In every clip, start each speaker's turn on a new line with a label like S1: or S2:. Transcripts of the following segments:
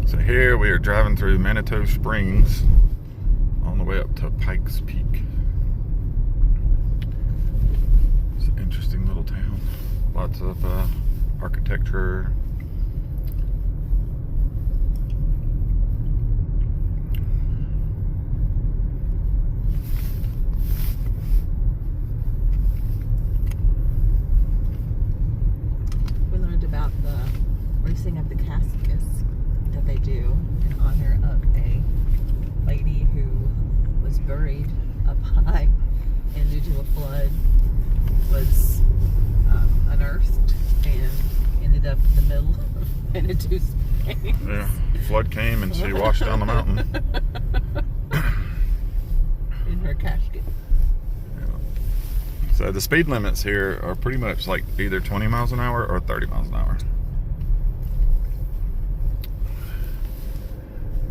S1: So here we are driving through Manitou Springs on the way up to Pikes Peak. It's an interesting little town. Lots of architecture.
S2: We learned about the racing of the caskets that they do in honor of a lady who was buried up high and due to a flood was unearthed and ended up in the middle of Manitou Springs.
S1: Yeah, flood came and she washed down the mountain.
S2: In her casket.
S1: Yeah. So the speed limits here are pretty much like either 20 miles an hour or 30 miles an hour.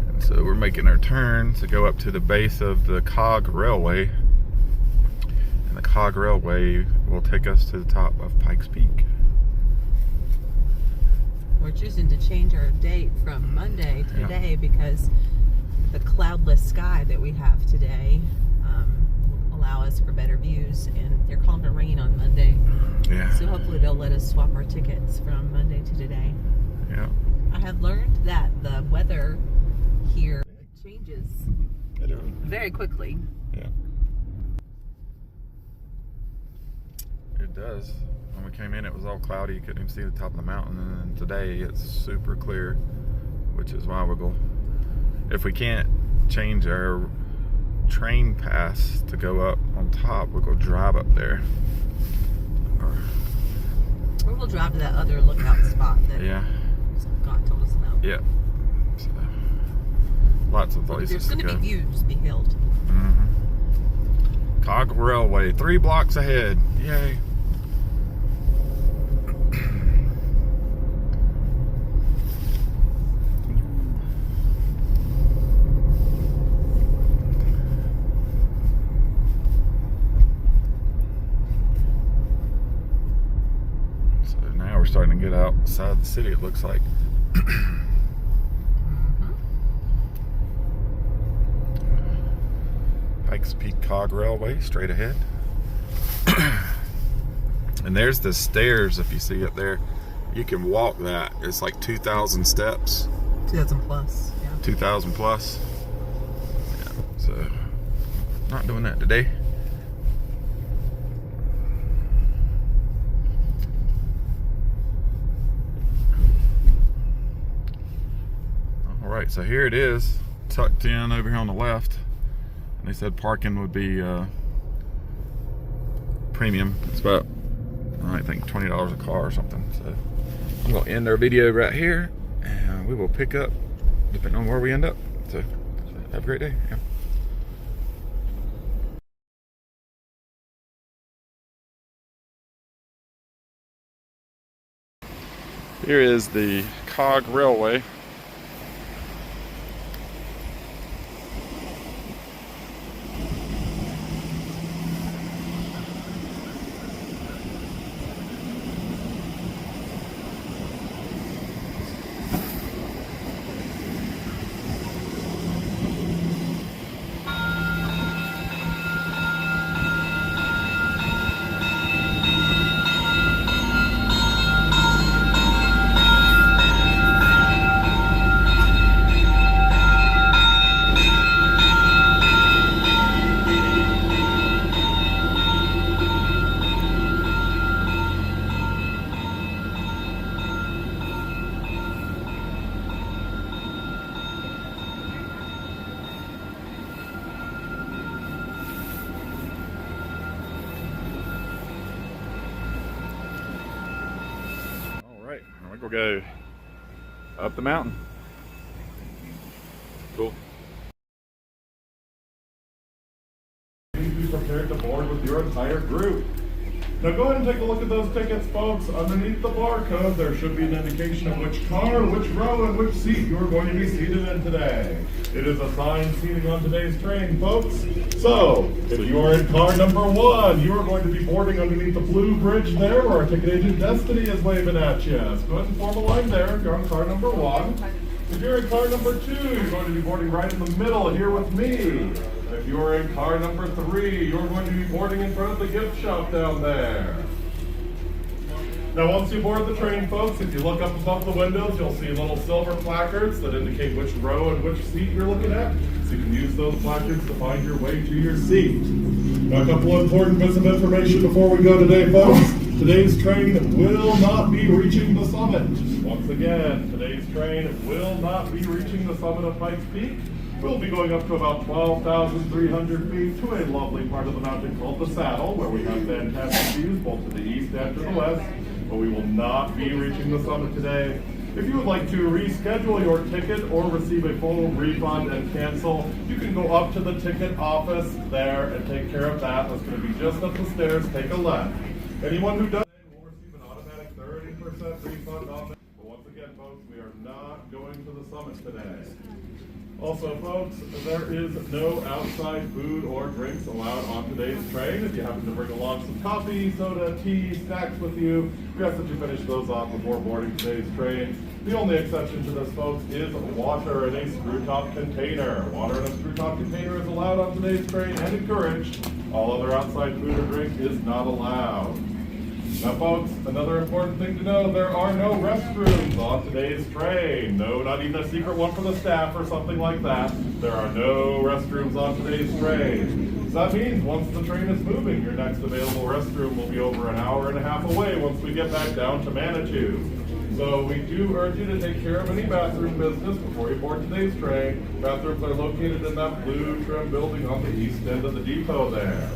S1: And so we're making our turn to go up to the base of the Cog Railway. And the Cog Railway will take us to the top of Pikes Peak.
S2: We're choosing to change our date from Monday to today because the cloudless sky that we have today will allow us for better views, and they're calling for rain on Monday.
S1: Yeah.
S2: So hopefully they'll let us swap our tickets from Monday to today.
S1: Yeah.
S2: I have learned that the weather here changes very quickly.
S1: Yeah. It does. When we came in, it was all cloudy. You couldn't even see the top of the mountain. And then today, it's super clear, which is why we'll go. If we can't change our train pass to go up on top, we'll go drive up there.
S2: Or we'll drive to that other lookout spot that God told us about.
S1: Yeah. So, lots of places
S2: There's going to be views beheld.
S1: Mm-hmm. Cog Railway, 3 blocks ahead. Yay. We're starting to get outside the city, it looks like. Pikes Peak Cog Railway, straight ahead. And there's the stairs, if you see it there. You can walk that. It's like 2,000 steps.
S2: 2,000 plus, yeah.
S1: 2,000 plus. Yeah, so, not doing that today. Alright, so here it is, tucked in over here on the left. And they said parking would be premium. It's about, I think, $20 a car or something. So I'm going to end our video right here, and we will pick up depending on where we end up. So have a great day. Yeah. Here is the Cog Railway. We'll go up the mountain. Cool. Be prepared to board with your entire group. Now go ahead and take a look at those tickets, folks. Underneath the barcode, there should be an indication of which car, which row, and which seat you're going to be seated in today. It is assigned seating on today's train, folks. So, if you are in car number 1, you are going to be boarding underneath the blue bridge there where our ticket agent Destiny is waving at you. So go ahead and form a line there if you're on car number 1. If you're in car number 2, you're going to be boarding right in the middle here with me. If you're in car number 3, you're going to be boarding in front of the gift shop down there. Now once you board the train, folks, if you look up above the windows, you'll see little silver placards that indicate which row and which seat you're looking at. So you can use those placards to find your way to your seat. Now a couple of important bits of information before we go today, folks. Today's train will not be reaching the summit. Once again, today's train will not be reaching the summit of Pikes Peak. We'll be going up to about 12,300 feet to a lovely part of the mountain called the Saddle, where we have fantastic views both to the east and to the west, but we will not be reaching the summit today. If you would like to reschedule your ticket or receive a full refund and cancel, you can go up to the ticket office there and take care of that. That's going to be just up the stairs. Take a left. Anyone who does will receive an automatic 30% refund on it. But once again, folks, we are not going to the summit today. Also, folks, there is no outside food or drinks allowed on today's train. If you happen to bring along some coffee, soda, tea, snacks with you, we ask that you finish those off before boarding today's train. The only exception to this, folks, is water in a screw-top container. Water in a screw-top container is allowed on today's train and encouraged. All other outside food or drink is not allowed. Now, folks, another important thing to know, there are no restrooms on today's train. No, not even a secret one for the staff or something like that. There are no restrooms on today's train. So that means once the train is moving, your next available restroom will be over an hour and a half away once we get back down to Manitou. So we do urge you to take care of any bathroom business before you board today's train. Bathrooms are located in that blue trim building on the east end of the depot there.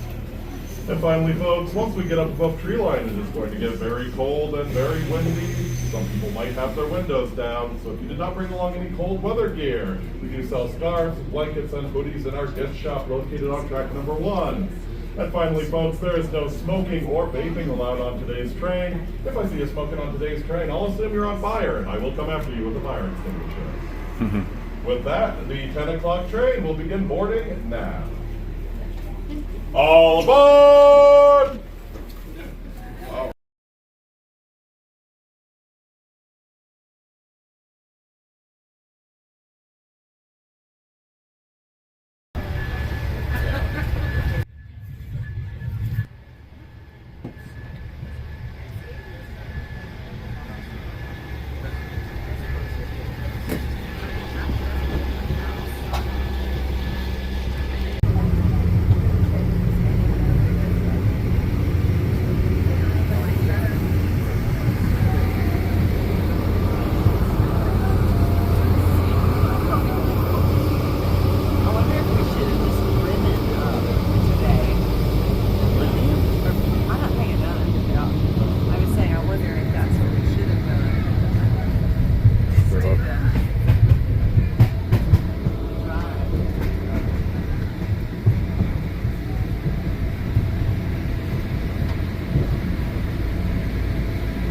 S1: And finally, folks, once we get up above tree line, it is going to get very cold and very windy. Some people might have their windows down, so if you did not bring along any cold weather gear, we do sell scarves, blankets, and hoodies in our gift shop located on track number 1. And finally, folks, there is no smoking or vaping allowed on today's train. If I see you smoking on today's train, I'll assume you're on fire, and I will come after you with a fire extinguisher. With that, the 10 o'clock train will begin boarding now. All aboard!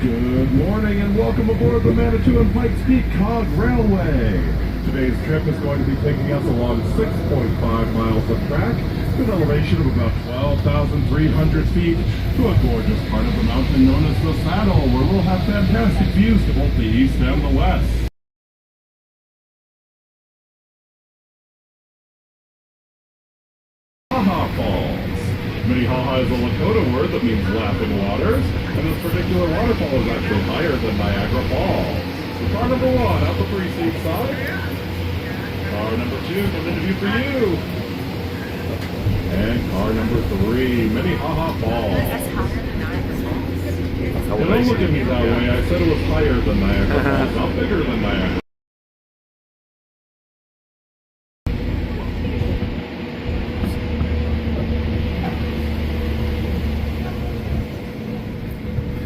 S1: Good morning and welcome aboard the Manitou and Pikes Peak Cog Railway. Today's trip is going to be taking us along 6.5 miles of track to an elevation of about 12,300 feet to a gorgeous part of the mountain known as the Saddle, where we'll have fantastic views to both the east and the west. Haha Falls. Minnehaha is a Lakota word that means laughing waters, and this particular waterfall is actually higher than Niagara Falls. So car number 1, out the 3-seat side. Car number 2, an interview for you. And car number 3, Minnehaha Falls.
S2: That's higher than Niagara Falls.
S1: Don't look at me that way. I said it was higher than Niagara Falls, not bigger than Niagara.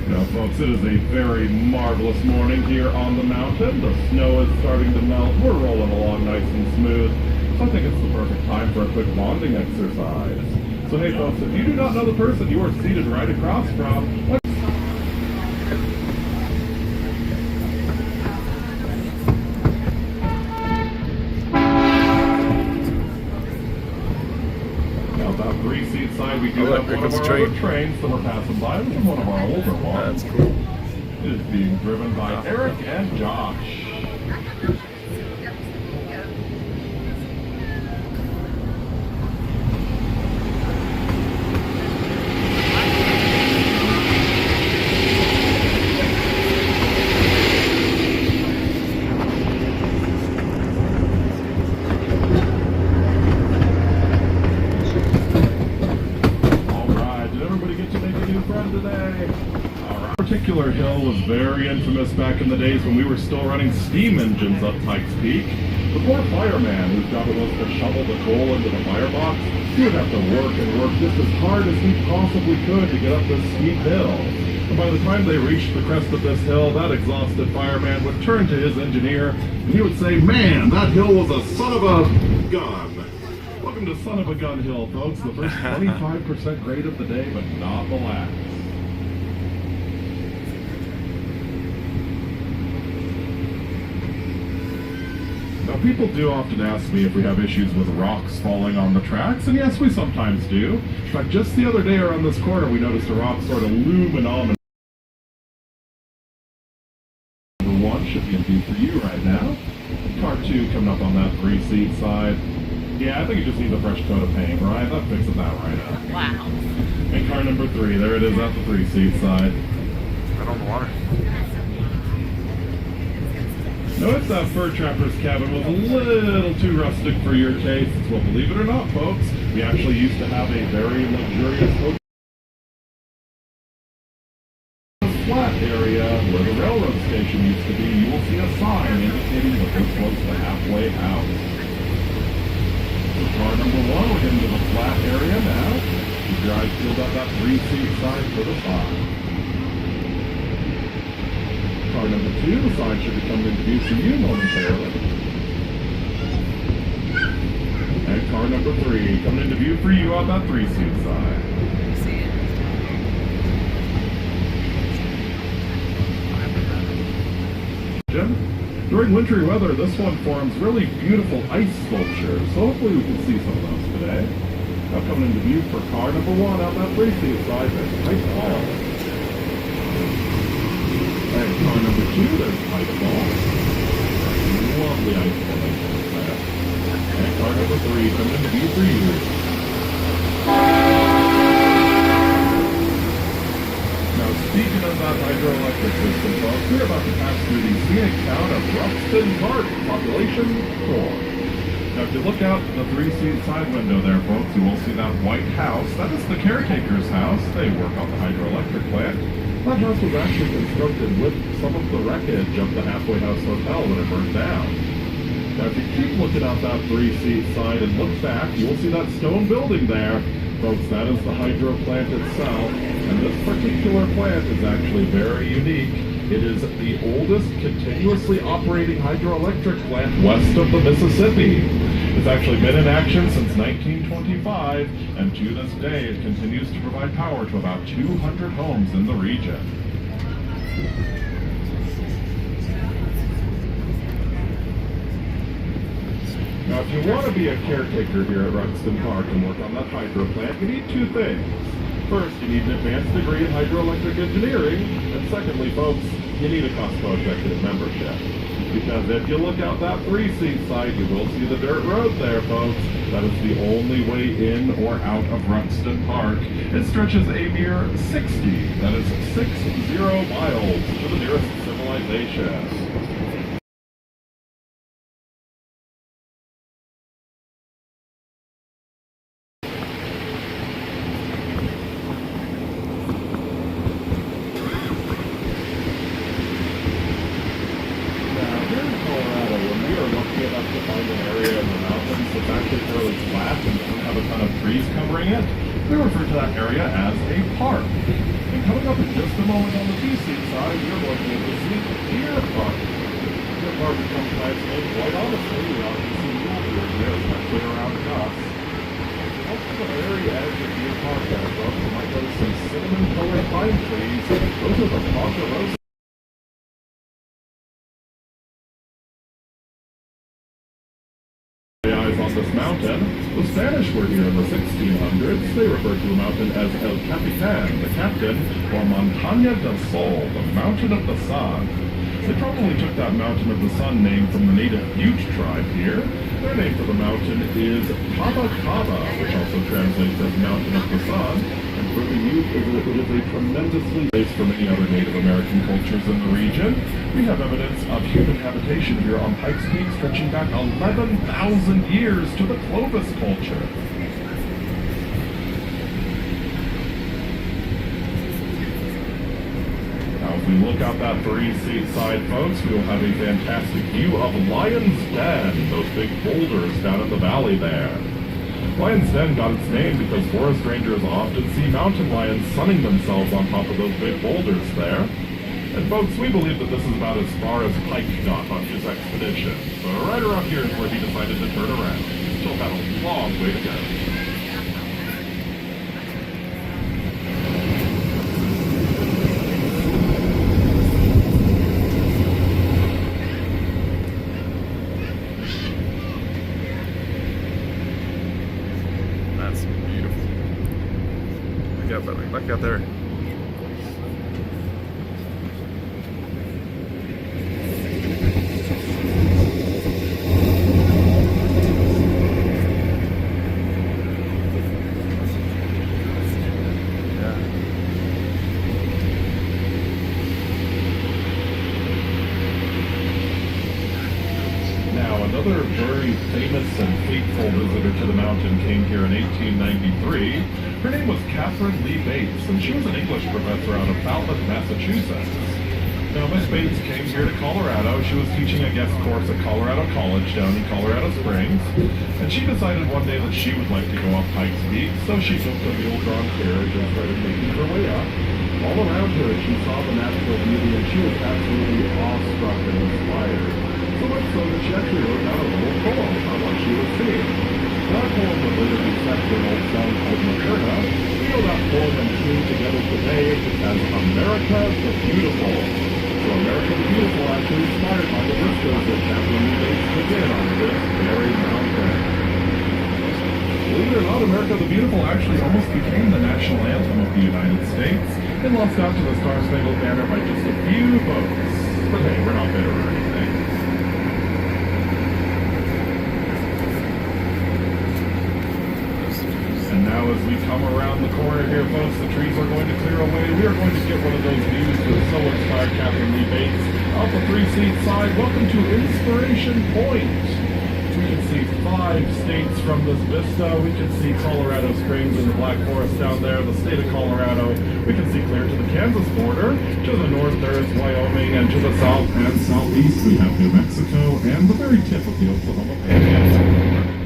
S1: Now, folks, it is a very marvelous morning here on the mountain. The snow is starting to melt. We're rolling along nice and smooth. So I think it's the perfect time for a quick bonding exercise. So, hey, folks, if you do not know the person you are seated right across from, about 3-seat side, we do have one of our other trains that we're passing by. This is one of our older ones.
S3: That's cool.
S1: It is being driven by Eric and Josh. particular hill was very infamous back in the days when we were still running steam engines up Pikes Peak. The poor fireman whose job it was to shovel the coal into the firebox, he would have to work and work just as hard as he possibly could to get up this steep hill. And by the time they reached the crest of this hill, that exhausted fireman would turn to his engineer and he would say, "Man, that hill was a son of a gun." Welcome to Son of a Gun Hill, folks. The first 25% grade of the day, but not the last. Now, people do often ask me if we have issues with rocks falling on the tracks, and yes, we sometimes do. In fact, just the other day around this corner, we noticed a rock sort of looming on. Number one should be in view for you right now. Car 2 coming up on that 3-seat side. Yeah, I think it just needs a fresh coat of paint, right? That fixes that right up.
S2: Wow.
S1: And car number 3, there it is at the 3-seat side.
S3: Right on the water.
S1: Notice that fur trapper's cabin was a little too rustic for your taste. Well, believe it or not, folks, we actually used to have a very luxurious hotel. Flat area where the railroad station used to be, you will see a sign indicating that this was the halfway house. So car number 1, we're getting to the flat area now. Keep your eyes peeled up that 3-seat side to the side. Car number 2, the sign should be coming into view for you momentarily. And car number 3, coming into view for you on that 3-seat side.
S2: See it.
S1: During wintry weather, this one forms really beautiful ice sculptures, so hopefully we can see some of those today. Now coming into view for car number 1 out that 3-seat side, there's Pikes Ball. And car number 2, there's Pikes Ball. Lovely ice formation there. And car number 3, coming into view for you. Now, speaking of that hydroelectric system, folks, we're about to pass through the scenic town of Ruxton Park, population 4. Now, if you look out the 3-seat side window there, folks, you will see that white house. That is the caretaker's house. They work on the hydroelectric plant. That house was actually constructed with some of the wreckage of the Halfway House Hotel when it burned down. Now, if you keep looking out that 3-seat side and look back, you will see that stone building there. Folks, that is the hydro plant itself, and this particular plant is actually very unique. It is the oldest continuously operating hydroelectric plant west of the Mississippi. It's actually been in action since 1925, and to this day it continues to provide power to about 200 homes in the region. Now, if you want to be a caretaker here at Ruxton Park and work on that hydro plant, you need 2 things. First, you need an advanced degree in hydroelectric engineering, and secondly, folks, you need a Costco executive membership. Because if you look out that 3-seat side, you will see the dirt road there, folks. That is the only way in or out of Ruxton Park. It stretches a mere 60, that is 60 miles to the nearest civilization. We refer to that area as a park. And coming up in just a moment on the 2-seat side, you're going to be able to see Deer Park. Deer Park becomes by its name, quite honestly. We often see mule deer here, especially around us. Up to the very edge of Deer Park there, folks, you might notice some cinnamon-colored pine trees. Those are the ponderosa. On this mountain, the Spanish were here in the 1600s. They referred to the mountain as El Capitan, the captain, or Montaña del Sol, the mountain of the sun. They probably took that mountain of the sun name from the native Ute tribe here. Their name for the mountain is Cava Cava, which also translates as mountain of the sun. And for the Ute, it is a tremendously base for many other Native American cultures in the region. We have evidence of human habitation here on Pikes Peak stretching back 11,000 years to the Clovis culture. Now, As we look out that 3-seat side, folks, we will have a fantastic view of Lion's Den, those big boulders down in the valley there. Lion's Den got its name because forest rangers often see mountain lions sunning themselves on top of those big boulders there. And folks, we believe that this is about as far as Pike got on his expedition. So right around here is where he decided to turn around. He's still got a long way to go. That's beautiful. Look out, buddy. Look out there. Another very famous and fateful visitor to the mountain came here in 1893. Her name was Catherine Lee Bates, and she was an English professor out of Falmouth, Massachusetts. Now, Miss Bates came here to Colorado. She was teaching a guest course at Colorado College down in Colorado Springs, and she decided one day that she would like to go up Pikes Peak, so she took the mule-drawn carriage and started making her way up. All around her, she saw the natural beauty, and she was absolutely awestruck and inspired. So much so that she actually wrote down a little poem about what she was seeing. That poem would later be set to an old song called Materna. We know that poem and tune together today as America the Beautiful. So America the Beautiful actually inspired by the vistas that Catherine Lee Bates took in on this very mountain. Believe it or not, America the Beautiful actually almost became the national anthem of the United States and lost out to the Star-Spangled Banner by just a few votes. But hey, we're not bitter or anything. And now as we come around the corner here, folks, the trees are going to clear away. We are going to get one of those views that so inspired Catherine Lee Bates out the 3-seat side. Welcome to Inspiration Point. We can see 5 states from this vista. We can see Colorado Springs and the Black Forest down there, the state of Colorado. We can see clear to the Kansas border. To the north there is Wyoming, and to the south and southeast we have New Mexico and the very tip of the Oklahoma Panhandle.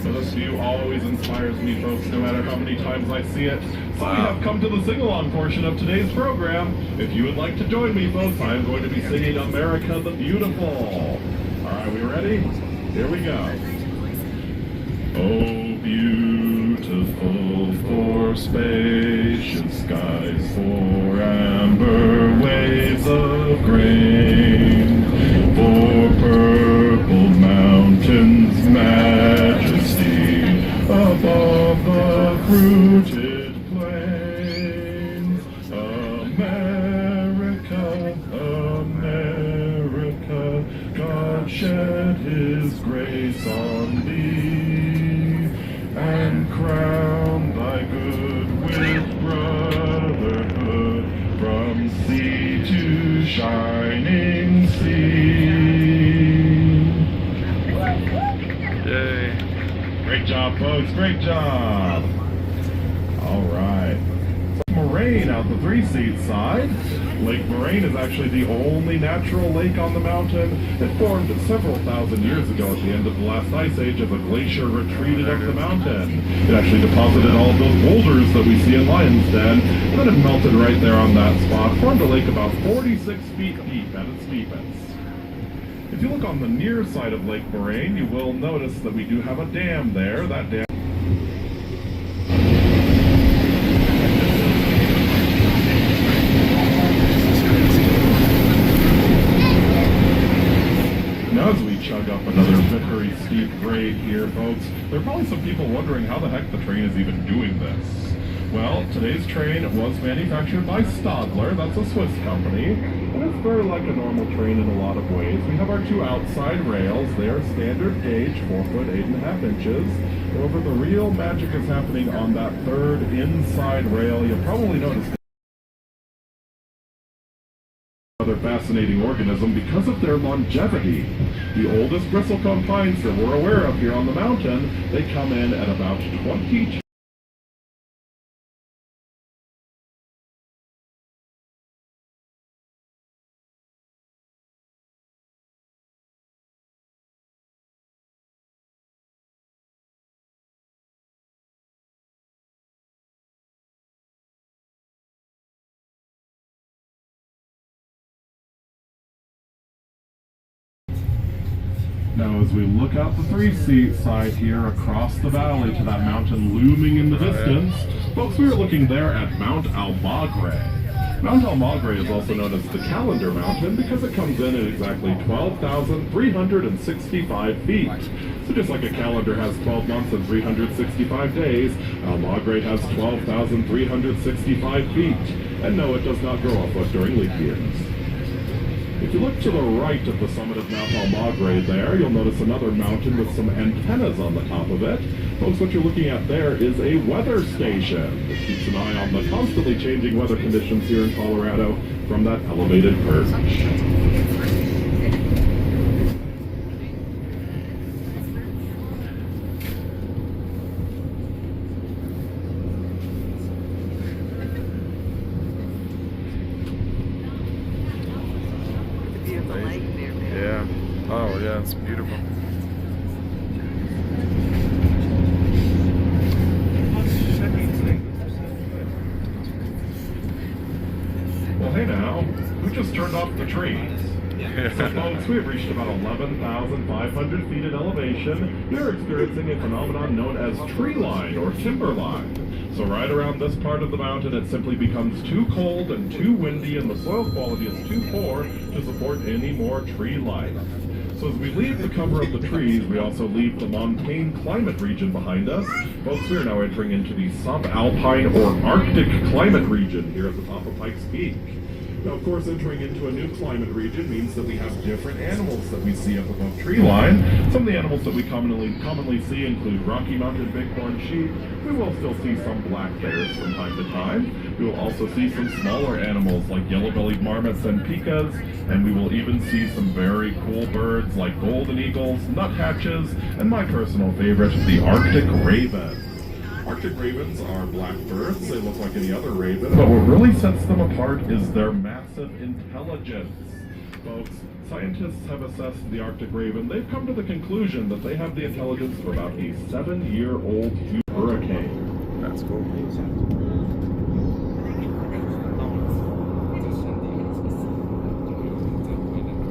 S1: So this view always inspires me, folks, no matter how many times I see it. So we have come to the sing-along portion of today's program. If you would like to join me, folks, I am going to be singing America the Beautiful. All right, we ready? Here we go. Oh, beautiful for spacious skies, for amber waves of grain, for purple mountains' majesty above the fruited plains. America, America, God shed his grace on thee, and crown thy good with brotherhood, from sea to shining sea. Yay. Great job, folks, great job. All right. Moraine out the 3-seat side. Lake Moraine is actually the only natural lake on the mountain. It formed several thousand years ago at the end of the last ice age as a glacier retreated up the mountain. It actually deposited all of those boulders that we see in Lion's Den, and then it melted right there on that spot, formed a lake about 46 feet deep at its deepest. If you look on the near side of Lake Moraine, you will notice that we do have a dam there. That dam as we chug up another very steep grade here, folks, there are probably some people wondering how the heck the train is even doing this. Well, today's train was manufactured by Stadler, that's a Swiss company, and it's very like a normal train in a lot of ways. We have our 2 outside rails, they are standard gauge, 4 foot 8.5 inches. However, the real magic is happening on that 3rd inside rail. You'll probably notice another fascinating organism because of their longevity. The oldest bristlecone pines that we're aware of here on the mountain, they come in at about 22 Now as we look out the 3-seat side here across the valley to that mountain looming in the distance, folks, we are looking there at Mount Almagre. Mount Almagre is also known as the Calendar Mountain because it comes in at exactly 12,365 feet. So just like a calendar has 12 months and 365 days, Almagre has 12,365 feet. And no, it does not grow a foot during leap years. If you look to the right at the summit of Mount Almagre there, you'll notice another mountain with some antennas on the top of it. Folks, what you're looking at there is a weather station that keeps an eye on the constantly changing weather conditions here in Colorado from that elevated perch.
S3: Yeah. Oh, yeah, it's beautiful.
S1: Well, hey now, who just turned off the trees? So folks, we have reached about 11,500 feet in elevation. We are experiencing a phenomenon known as tree line or timberline. So right around this part of the mountain, it simply becomes too cold and too windy, and the soil quality is too poor to support any more tree life. So as we leave the cover of the trees, we also leave the montane climate region behind us. Folks, we are now entering into the subalpine or Arctic climate region here at the top of Pikes Peak. Now, of course, entering into a new climate region means that we have different animals that we see up above tree line. Some of the animals that we commonly see include Rocky Mountain bighorn sheep. We will still see some black bears from time to time. We will also see some smaller animals like yellow-bellied marmots and pikas, and we will even see some very cool birds like golden eagles, nuthatches, and my personal favorite, the Arctic raven. Arctic ravens are black birds. They look like any other raven, but what really sets them apart is their massive intelligence. Folks, scientists have assessed the Arctic raven. They've come to the conclusion that they have the intelligence of about a 7-year-old hurricane.
S3: That's cool.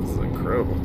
S3: It's incredible.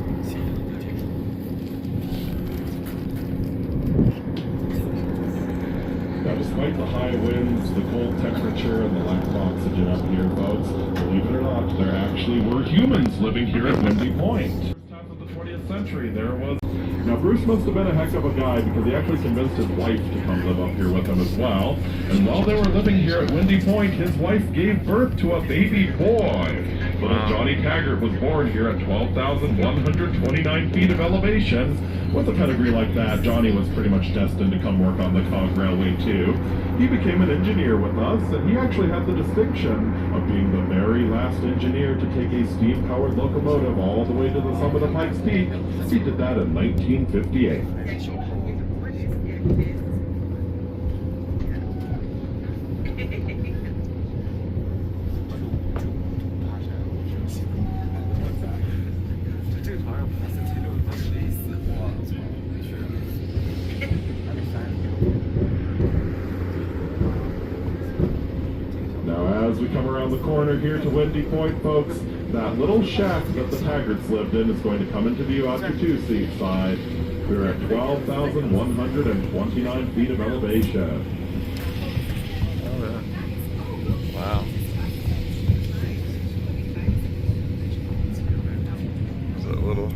S1: Now, despite the high winds, the cold temperature, and the lack of oxygen up here, folks, believe it or not, there actually were humans living here at Windy Point. First half of the 20th century, there was... Now, Bruce must have been a heck of a guy because he actually convinced his wife to come live up here with him as well. And while they were living here at Windy Point, his wife gave birth to a baby boy. Little Johnny Taggart was born here at 12,129 feet of elevation. With a pedigree like that, Johnny was pretty much destined to come work on the Cog Railway too. He became an engineer with us, and he actually had the distinction of being the very last engineer to take a steam-powered locomotive all the way to the summit of Pikes Peak. He did that in 1958. As we come around the corner here to Windy Point, folks, that little shack that the Taggarts lived in is going to come into view out your 2-seat side. We're at 12,129 feet of elevation.
S3: Oh, yeah. Wow. There's a little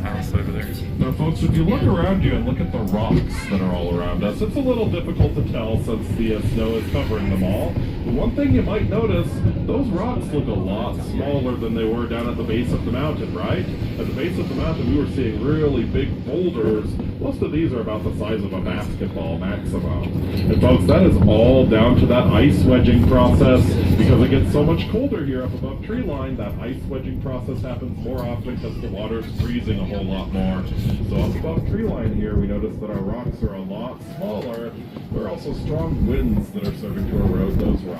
S3: house over there.
S1: Now, folks, if you look around you and look at the rocks that are all around us, it's a little difficult to tell since the snow is covering them all. But one thing you might notice, those rocks look a lot smaller than they were down at the base of the mountain, right? At the base of the mountain, we were seeing really big boulders. Most of these are about the size of a basketball maximum. And folks, that is all down to that ice wedging process. Because it gets so much colder here up above tree line, that ice wedging process happens more often because the water's freezing a whole lot more. So up above tree line here, we notice that our rocks are a lot smaller. There are also strong winds that are serving to erode those rocks.